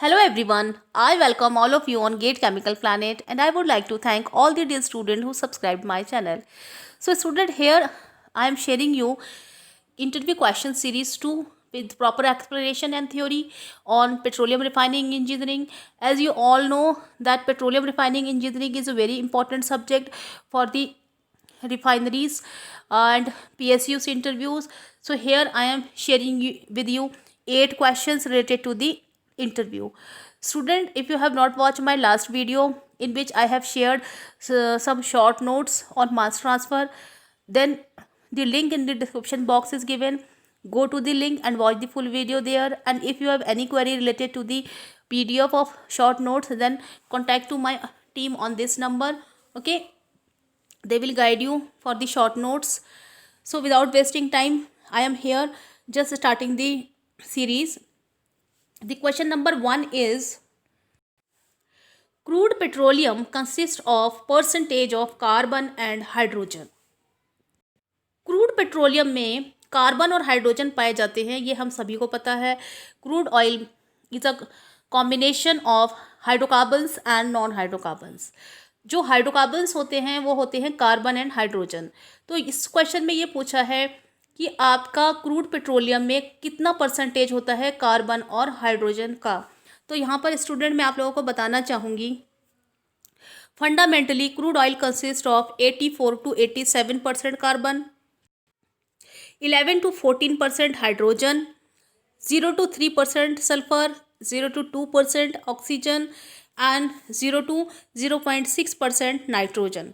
Hello everyone, I welcome all of you on Gate Chemical Planet and I would like to thank all the dear students who subscribed my channel. So student, here I am sharing you interview question series 2 with proper explanation and theory on petroleum refining engineering. As you all know that petroleum refining engineering is a very important subject for the refineries and PSUs interviews. So here I am sharing with you 8 questions related to the interview. Student, if you have not watched my last video in which I have shared some short notes on mass transfer, then the link in the description box is given. Go to the link and watch the full video there. And if you have any query related to the PDF of short notes, then contact to my team on this number. Okay, they will guide you for the short notes. So without wasting time, I am here just starting the series. The question number 1 is, crude petroleum consists of percentage of carbon and hydrogen. Crude petroleum में carbon और hydrogen पाए जाते हैं, ये हम सभी को पता है. Crude oil is a combination of hydrocarbons and non hydrocarbons. जो हाइड्रोकार्बन्स होते हैं वो होते हैं कार्बन एंड हाइड्रोजन. तो इस क्वेश्चन में ये पूछा है कि आपका क्रूड पेट्रोलियम में कितना परसेंटेज होता है कार्बन और हाइड्रोजन का. तो यहाँ पर स्टूडेंट मैं आप लोगों को बताना चाहूँगी, fundamentally crude oil consist of 84 to 87% carbon, 11 to 14% hydrogen, 0 to 3% sulphur, 0 to 2% oxygen and 0 to 0.6% nitrogen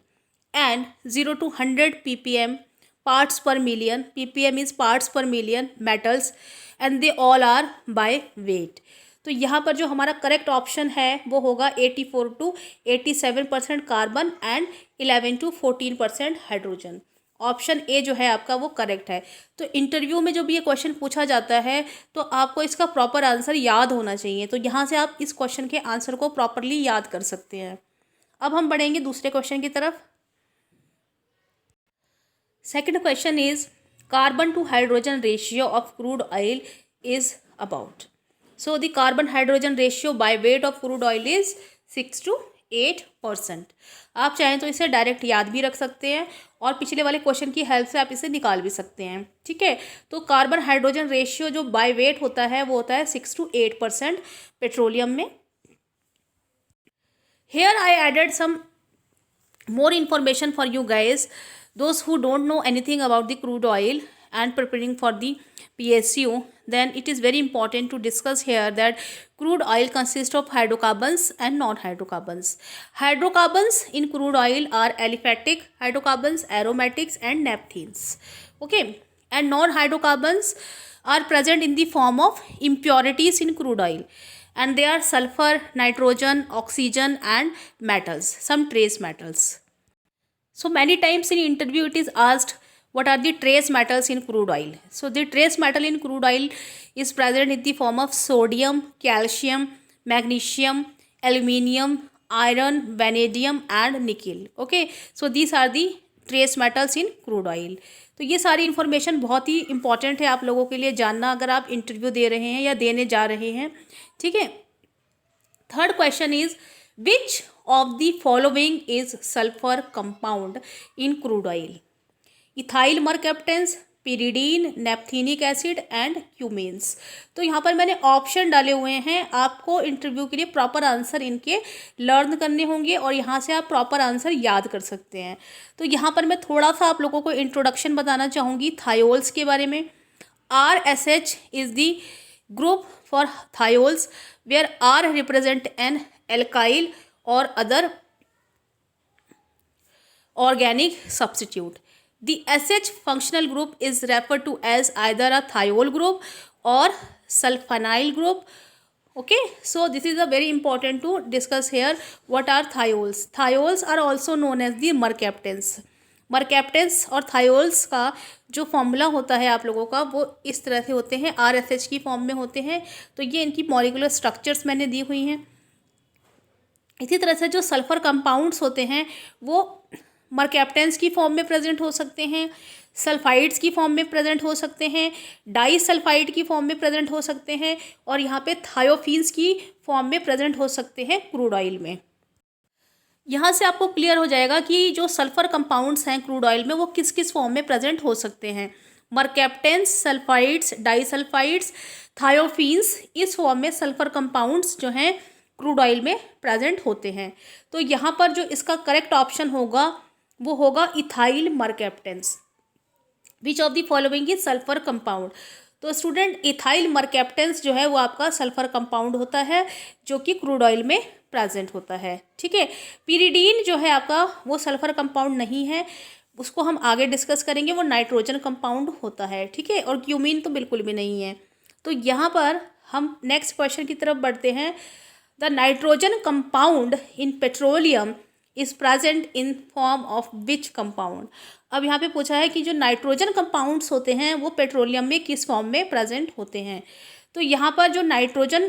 and 0 to 100 ppm parts per million. ppm is parts per million metals and they all are by weight. तो यहाँ पर जो हमारा correct option है वो होगा 84 to 87% carbon and 11 to 14% hydrogen. Option A जो है आपका वो करेक्ट है. तो इंटरव्यू में जो भी ये क्वेश्चन पूछा जाता है तो आपको इसका प्रॉपर आंसर याद होना चाहिए. तो यहाँ से आप इस क्वेश्चन के आंसर को प्रॉपरली याद कर सकते हैं. अब हम बढ़ेंगे दूसरे क्वेश्चन की तरफ. Second question is, carbon to hydrogen ratio of crude oil is about. So the carbon hydrogen ratio by weight of crude oil is 6 to 8%. आप चाहें तो इसे डायरेक्ट याद भी रख सकते हैं और पिछले वाले क्वेश्चन की हेल्प से आप इसे निकाल भी सकते हैं. ठीक है, तो कार्बन हाइड्रोजन रेशियो जो बाय वेट होता है वो होता है 6 to 8% पेट्रोलियम में. Here I added some more information for you guys, those who don't know anything about the crude oil and preparing for the PSU. Then it is very important to discuss here that crude oil consists of hydrocarbons and non-hydrocarbons. Hydrocarbons in crude oil are aliphatic hydrocarbons, aromatics and naphthenes. Okay, and non-hydrocarbons are present in the form of impurities in crude oil, and they are sulfur, nitrogen, oxygen and metals, some trace metals. So many times in interview it is asked, what are the trace metals in crude oil? So the trace metal in crude oil is present in the form of sodium, calcium, magnesium, aluminium, iron, vanadium and nickel. Okay, so these are the trace metals in crude oil. तो ये सारी information बहुत ही important है आप लोगों के लिए जानना अगर आप इंटरव्यू दे रहे हैं या देने जा रहे हैं. ठीक है. Third question is, which of the following is sulphur compound in crude oil? Ethyl mercaptans, pyridine, naphthenic acid and cumenes. तो यहाँ पर मैंने ऑप्शन डाले हुए हैं, आपको इंटरव्यू के लिए प्रॉपर आंसर इनके लर्न करने होंगे और यहाँ से आप प्रॉपर आंसर याद कर सकते हैं. तो यहाँ पर मैं थोड़ा सा आप लोगों को इंट्रोडक्शन बताना चाहूँगी थायोल्स के बारे में. RSH is the group for thiols where R represent an alkyl और other organic substitute. The SH functional group is referred to as either a thiol group or sulfonyl group. Okay, so this is a very important to discuss here. What are thiols? Thiols are also known as the mercaptans. मरकैप्टेंस और thiols का जो formula होता है आप लोगों का वो इस तरह से होते हैं, RSH की फॉर्म में होते हैं. तो ये इनकी मॉलिक्यूलर स्ट्रक्चर्स मैंने दी हुई हैं. इसी तरह से जो सल्फर कंपाउंड्स होते हैं वो मरकैप्टेंस की फॉर्म में प्रेजेंट हो सकते हैं. सल्फाइड्स की फॉर्म में प्रेजेंट हो सकते हैं, डाई सल्फाइड की फॉर्म में प्रेजेंट हो सकते हैं, और यहाँ पे थायोफीन्स की फॉर्म में प्रेजेंट हो सकते हैं क्रूड ऑयल में। यहाँ से आपको क्लियर हो जाएगा कि जो सल्फर कंपाउंड्स हैं क्रूड ऑयल में वो किस किस फॉर्म में प्रेजेंट हो सकते हैं। मरकैप्टेंस, सल्फाइड्स, डाइसल्फाइड्स, थायोफीन्स, इस फॉर्म में सल्फर कंपाउंड्स जो हैं क्रूड ऑयल में प्रेजेंट होते हैं। तो यहाँ पर जो इसका करेक्ट ऑप्शन होगा वो होगा ethyl mercaptans. Which of the following is sulphur compound. तो स्टूडेंट इथाइल मरकैप्टेंस जो है वो आपका सल्फर कंपाउंड होता है जो कि क्रूड ऑयल में प्रेजेंट होता है। ठीक है, पिरिडीन जो है आपका वो सल्फर कंपाउंड नहीं है, उसको हम आगे डिस्कस करेंगे, वो नाइट्रोजन कंपाउंड होता है। ठीक है, और क्यूमीन तो बिल्कुल भी नहीं है। तो यहाँ पर हम नेक्स्ट क्वेश्चन की तरफ बढ़ते हैं। The nitrogen compound in petroleum is present in form of which compound. अब यहाँ पे पूछा है कि जो नाइट्रोजन कंपाउंड्स होते हैं वो पेट्रोलियम में किस फॉर्म में प्रेजेंट होते हैं। तो यहाँ पर जो नाइट्रोजन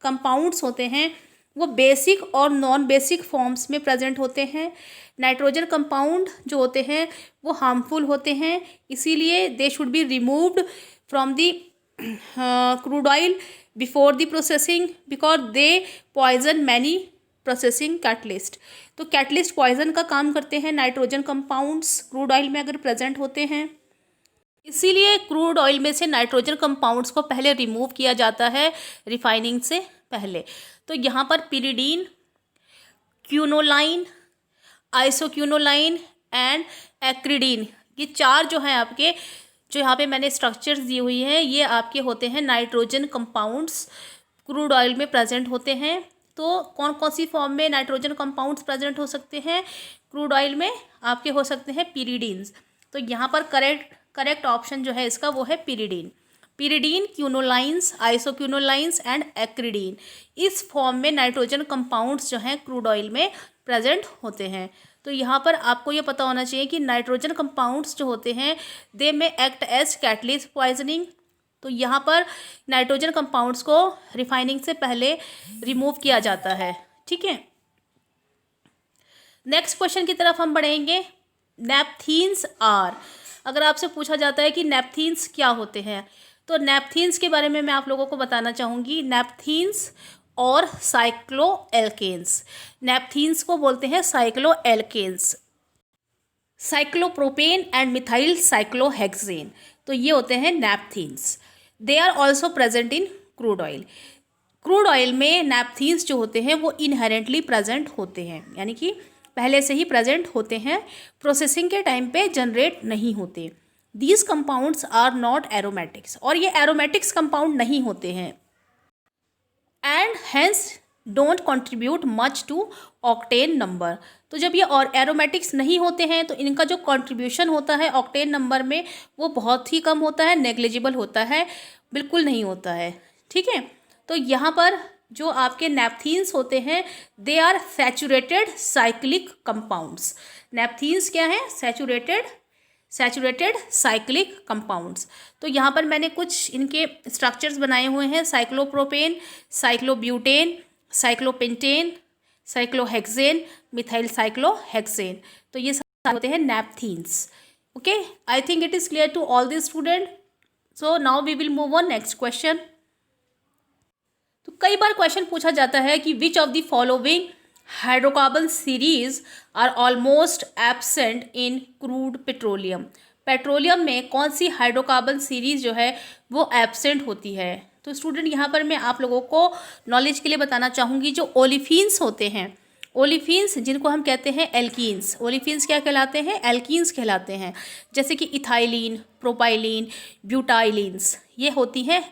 कंपाउंड्स होते हैं वो बेसिक और नॉन बेसिक फॉर्म्स में प्रेजेंट होते हैं। नाइट्रोजन कंपाउंड जो होते हैं वो हार्मफुल होते हैं, इसीलिए they should be removed from the crude oil before the processing because they poison many processing catalyst. तो कैटलिस्ट पॉइजन का काम करते हैं नाइट्रोजन कंपाउंड्स क्रूड ऑयल में अगर प्रेजेंट होते हैं, इसीलिए क्रूड ऑयल में से नाइट्रोजन कंपाउंड्स को पहले रिमूव किया जाता है रिफाइनिंग से पहले। तो यहाँ पर पिरिडीन, क्यूनोलाइन, आइसोक्यूनोलाइन एंड एक्रिडीन, ये चार जो हैं आपके, जो यहाँ पे मैंने स्ट्रक्चर्स दी हुई हैं, ये आपके होते हैं नाइट्रोजन कंपाउंड्स क्रूड ऑयल में प्रेजेंट होते हैं। तो कौन कौन सी फॉर्म में नाइट्रोजन कंपाउंड्स प्रेजेंट हो सकते हैं क्रूड ऑयल में, आपके हो सकते हैं पिरिडीन्स। तो यहाँ पर करेक्ट ऑप्शन जो है इसका वो है पिरिडीन। पिरिडीन, क्यूनोलाइंस, आइसोक्यूनोलाइंस एंड एक्रिडीन, इस फॉर्म में नाइट्रोजन कंपाउंड्स जो हैं क्रूड ऑयल में प्रेजेंट होते हैं। तो यहाँ पर आपको ये पता होना चाहिए कि नाइट्रोजन कंपाउंड्स जो होते हैं दे में एक्ट एज कैटलिस्ट पॉइजनिंग। तो यहाँ पर नाइट्रोजन कंपाउंड्स को रिफाइनिंग से पहले रिमूव किया जाता है। ठीक है, नेक्स्ट क्वेश्चन की तरफ हम बढ़ेंगे। नैपथीन्स आर, अगर आपसे पूछा जाता है कि नैपथीन्स क्या होते हैं, तो नैपथीन्स के बारे में मैं आप लोगों को बताना चाहूँगी। नैपथीन्स और साइक्लोएल्केन्स, नैपथीन्स को बोलते हैं cycloalkanes, cyclopropane and methyl cyclohexane, तो ये होते हैं naphthenes. They are also present in crude oil. Crude oil में नैपथीन्स जो होते हैं वो इनहेरेंटली प्रेजेंट होते हैं, यानी कि पहले से ही प्रेजेंट होते हैं, प्रोसेसिंग के टाइम पे जनरेट नहीं होते। These compounds are not aromatics, और ये एरोमेटिक्स कंपाउंड नहीं होते हैं, and hence don't contribute much to octane number. तो जब ये और एरोमेटिक्स नहीं होते हैं तो इनका जो कंट्रीब्यूशन होता है ऑक्टेन नंबर में वो बहुत ही कम होता है, नेग्लिजिबल होता है, बिल्कुल नहीं होता है। ठीक है, तो यहाँ पर जो आपके नैपथीन्स होते हैं they are saturated cyclic compounds. Naphthenes क्या है? Saturated cyclic compounds. तो यहाँ पर मैंने कुछ इनके स्ट्रक्चर्स बनाए हुए हैं। Cyclopropane, cyclobutane, cyclopentane, cyclohexane, methyl cyclohexane, तो ये सारे होते हैं naphthenes. Okay, I think it is clear to all the student. So now we will move on next question. तो कई बार क्वेश्चन पूछा जाता है कि which of the following hydrocarbon series are almost absent in crude petroleum. Petroleum में कौन सी hydrocarbon series जो है वो एब्सेंट होती है। तो स्टूडेंट यहाँ पर मैं आप लोगों को नॉलेज के लिए बताना चाहूँगी, जो ओलिफिन्स होते हैं, ओलिफिन्स जिनको हम कहते हैं एल्कीन्स, ओलिफिन्स क्या कहलाते हैं? एल्कीन्स कहलाते हैं। जैसे कि इथाइलिन, प्रोपाइलिन, ब्यूटाइलिन्स, ये होती हैं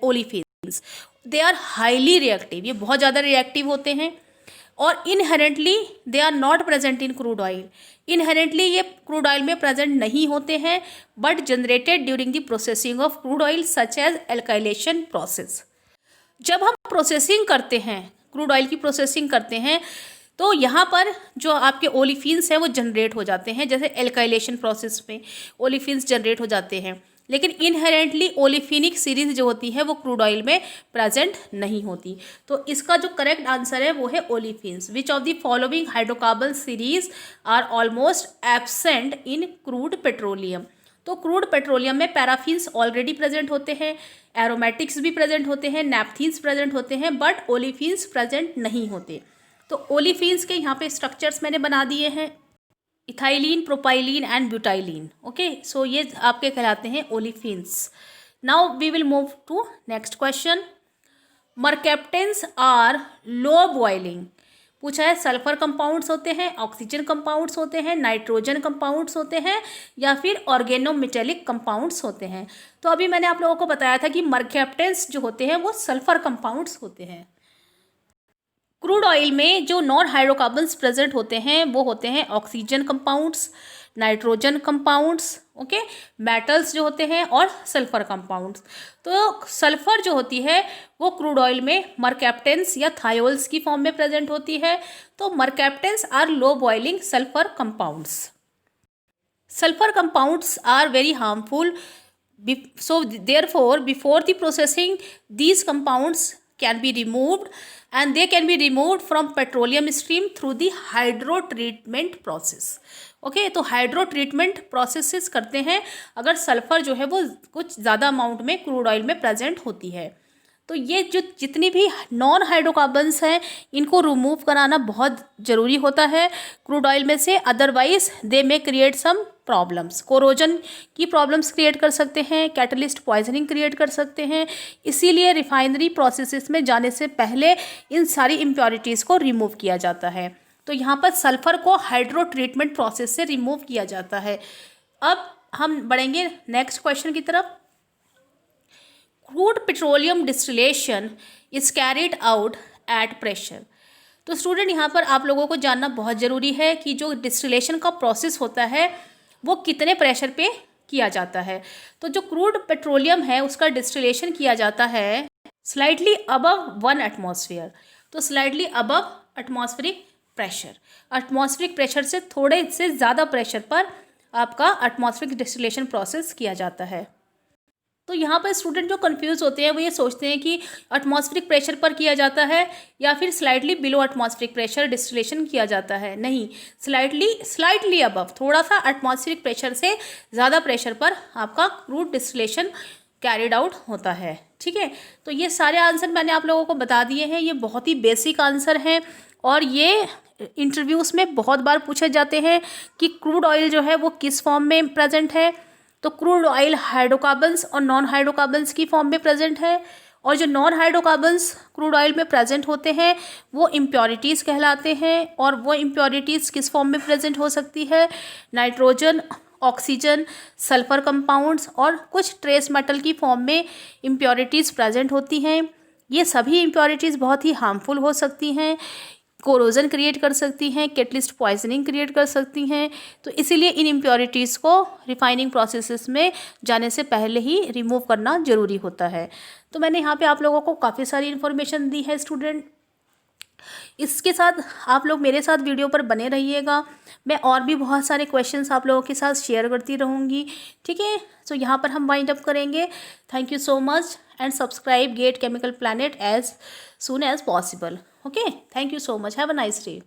olefins. They are highly reactive, ये बहुत ज़्यादा रिएक्टिव होते हैं, और inherently they are not present in crude oil. Inherently ये क्रूड ऑयल में प्रेजेंट नहीं होते हैं, but generated during the processing of crude oil such as alkylation process. जब हम प्रोसेसिंग करते हैं, क्रूड ऑयल की प्रोसेसिंग करते हैं, तो यहाँ पर जो आपके ओलिफिन्स हैं वो जनरेट हो जाते हैं, जैसे एल्काइलेशन प्रोसेस में ओलिफिन्स जनरेट हो जाते हैं, लेकिन इनहेरेंटली ओलिफिनिक सीरीज जो होती है वो क्रूड ऑयल में प्रेजेंट नहीं होती। तो इसका जो करेक्ट आंसर है वो है olefins. Which of the following hydrocarbon series are almost absent in crude petroleum. तो क्रूड पेट्रोलियम में पैराफिन्स ऑलरेडी प्रेजेंट होते हैं, एरोमेटिक्स भी प्रेजेंट होते हैं, नैप्थीन्स प्रेजेंट होते हैं, बट ओलिफिन्स प्रेजेंट नहीं होते। तो ओलिफिन्स के यहाँ पे स्ट्रक्चर्स मैंने बना दिए हैं, ethylene, propylene and butylene. Okay, so ये आपके कहलाते हैं olefins. Now we will move to next question. Mercaptans are low boiling. पूछा है सल्फर कंपाउंड्स होते हैं, ऑक्सीजन कंपाउंड्स होते हैं, नाइट्रोजन कंपाउंड्स होते हैं, या फिर ऑर्गेनोमेटेलिक कंपाउंड्स होते हैं। तो अभी मैंने आप लोगों को बताया था कि मर्केप्टेंस जो होते हैं वो सल्फर कंपाउंड्स होते हैं। क्रूड ऑयल में जो नॉन हाइड्रोकार्बन्स प्रेजेंट होते हैं वो होते हैं oxygen compounds, nitrogen compounds, okay, metals जो होते हैं, और सल्फर कंपाउंड्स। तो सल्फर जो होती है वो क्रूड ऑयल में मर्केप्टेंस या थायोल्स की फॉर्म में प्रेजेंट होती है। तो mercaptans are low boiling sulphur compounds. Sulphur compounds are very harmful, so therefore before the processing these compounds can be removed, and they can be removed from petroleum stream through the hydro treatment process। Okay, तो hydro treatment processes करते हैं अगर sulphur जो है वो कुछ ज़्यादा amount में क्रूड ऑयल में प्रेजेंट होती है। तो ये जो जितनी भी नॉन हाइड्रोकार्बन्स हैं इनको रिमूव कराना बहुत ज़रूरी होता है क्रूड ऑयल में से, otherwise they may create some problems. Corrosion की प्रॉब्लम्स क्रिएट कर सकते हैं, कैटलिस्ट पॉइजनिंग क्रिएट कर सकते हैं। इसीलिए रिफाइनरी प्रोसेसेस में जाने से पहले इन सारी इम्प्योरिटीज़ को रिमूव किया जाता है। तो यहाँ पर सल्फ़र को हाइड्रो ट्रीटमेंट प्रोसेस से रिमूव किया जाता है। अब हम बढ़ेंगे नेक्स्ट क्वेश्चन की तरफ। Crude petroleum distillation is carried out at pressure. तो स्टूडेंट यहाँ पर आप लोगों को जानना बहुत ज़रूरी है कि जो डिस्टिलेशन का प्रोसेस होता है वो कितने प्रेशर पे किया जाता है। तो जो क्रूड पेट्रोलियम है उसका डिस्टिलेशन किया जाता है स्लाइटली अबव 1 एटमॉस्फेयर। तो slightly above atmospheric pressure, atmospheric pressure से थोड़े से ज़्यादा प्रेशर पर आपका एटमॉस्फेरिक डिस्टिलेशन प्रोसेस किया जाता है। तो यहाँ पर स्टूडेंट जो कंफ्यूज होते हैं वो ये सोचते हैं कि एटमॉस्फेरिक प्रेशर पर किया जाता है या फिर slightly below atmospheric pressure distillation किया जाता है। नहीं, स्लाइटली अबव, थोड़ा सा एटमॉस्फेरिक प्रेशर से ज़्यादा प्रेशर पर आपका क्रूड डिस्टिलेशन कैरिड आउट होता है। ठीक है, तो ये सारे आंसर मैंने आप लोगों को बता दिए हैं। ये बहुत ही बेसिक आंसर हैं और ये इंटरव्यूज़ में बहुत बार पूछे जाते हैं कि क्रूड ऑयल जो है वो किस फॉर्म में प्रेजेंट है। तो क्रूड ऑयल हाइड्रोकार्बन्स और नॉन हाइड्रोकार्बन्स की फॉर्म में प्रेजेंट है, और जो नॉन हाइड्रोकार्बन्स क्रूड ऑयल में प्रेजेंट होते हैं वो इम्प्योरिटीज़ कहलाते हैं। और वो इम्प्योरिटीज़ किस फॉर्म में प्रेजेंट हो सकती है? नाइट्रोजन, ऑक्सीजन, सल्फर कंपाउंड्स और कुछ ट्रेस मेटल की फॉर्म में इम्प्योरिटीज़ प्रेजेंट होती हैं। ये सभी इम्प्योरिटीज़ बहुत ही हार्मफुल हो सकती हैं, कोरोजन क्रिएट कर सकती हैं, कैटलिस्ट पॉइजनिंग क्रिएट कर सकती हैं। तो इसीलिए इन इम्प्योरिटीज़ को रिफाइनिंग प्रोसेसेस में जाने से पहले ही रिमूव करना ज़रूरी होता है। तो मैंने यहाँ पे आप लोगों को काफ़ी सारी इन्फॉर्मेशन दी है स्टूडेंट। इसके साथ आप लोग मेरे साथ वीडियो पर बने रहिएगा, मैं और भी बहुत सारे क्वेश्चंस आप लोगों के साथ शेयर करती रहूँगी। ठीक है, तो यहाँ पर हम वाइंड अप करेंगे। Thank you so much and subscribe get Chemical Planet as soon as possible. Okay, thank you so much. Have a nice day.